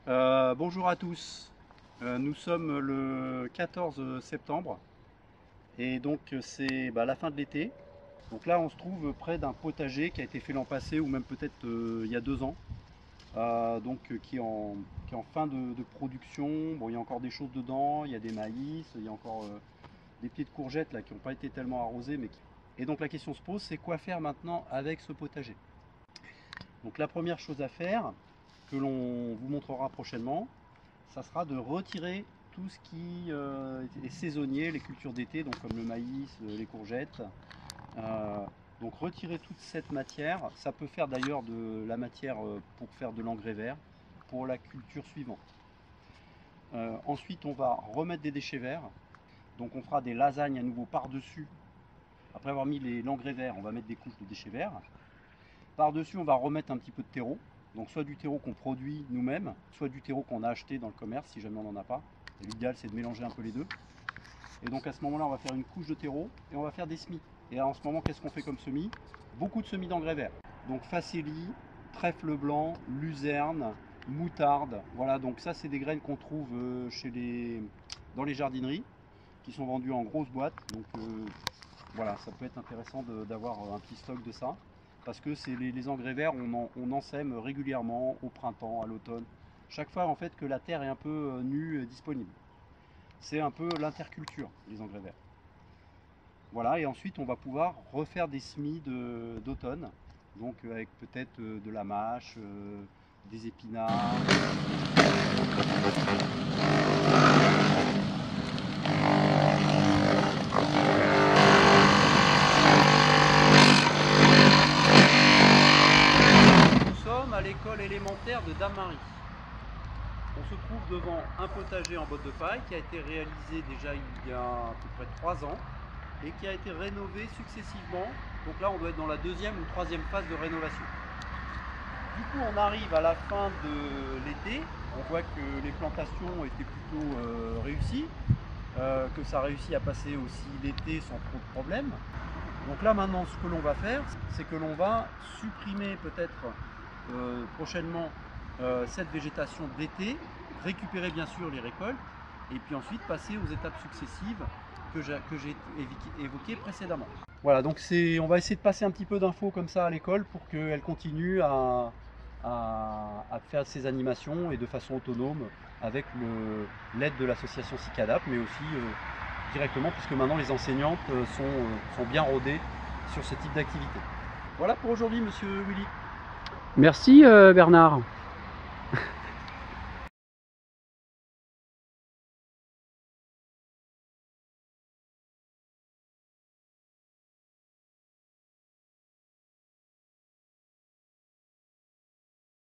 Bonjour à tous. Nous sommes le 14 septembre et donc c'est la fin de l'été. Donc là on se trouve près d'un potager qui a été fait l'an passé ou même peut-être il y a 2 ans, qui est en fin de production. Bon, il y a encore des choses dedans, il y a des maïs, il y a encore des pieds de courgettes là qui n'ont pas été tellement arrosés. Et donc la question se pose, c'est quoi faire maintenant avec ce potager? Donc la première chose à faire, que l'on vous montrera prochainement, ça sera de retirer tout ce qui est saisonnier, les cultures d'été, donc comme le maïs, les courgettes. Euh, donc retirer toute cette matière, ça peut faire d'ailleurs de la matière pour faire de l'engrais vert pour la culture suivante. Ensuite on va remettre des déchets verts, donc on fera des lasagnes à nouveau par-dessus. Après avoir mis l'engrais vert, on va mettre des couches de déchets verts. Par-dessus on va remettre un petit peu de terreau, donc soit du terreau qu'on produit nous-mêmes, soit du terreau qu'on a acheté dans le commerce si jamais on n'en a pas. L'idéal c'est de mélanger un peu les deux. Et donc à ce moment-là on va faire une couche de terreau et on va faire des semis. Et en ce moment qu'est-ce qu'on fait comme semis? Beaucoup de semis d'engrais vert. Donc facélie, trèfle blanc, luzerne, moutarde. Voilà, donc ça c'est des graines qu'on trouve dans les jardineries qui sont vendues en grosses boîtes. Donc voilà, ça peut être intéressant d'avoir un petit stock de ça. Parce que c'est les engrais verts, on en sème régulièrement au printemps, à l'automne. Chaque fois en fait que la terre est un peu nue et disponible. C'est un peu l'interculture, les engrais verts. Voilà, et ensuite on va pouvoir refaire des semis d'automne. Donc avec peut-être de la mâche, des épinards. Nous sommes à l'école élémentaire de Dame-Marie. On se trouve devant un potager en botte de paille qui a été réalisé déjà il y a à peu près 3 ans et qui a été rénové successivement. Donc là on doit être dans la deuxième ou troisième phase de rénovation. Du coup on arrive à la fin de l'été, on voit que les plantations étaient plutôt réussies, que ça réussit à passer aussi l'été sans trop de problèmes. Donc là maintenant ce que l'on va faire, c'est que l'on va supprimer peut-être prochainement cette végétation d'été, récupérer bien sûr les récoltes et puis ensuite passer aux étapes successives que j'ai évoquées précédemment. Voilà, donc on va essayer de passer un petit peu d'infos comme ça à l'école pour qu'elle continue à faire ses animations et de façon autonome avec l'aide de l'association CICADAP, mais aussi directement puisque maintenant les enseignantes sont bien rodées sur ce type d'activité. Voilà pour aujourd'hui, monsieur Willy. Merci Bernard.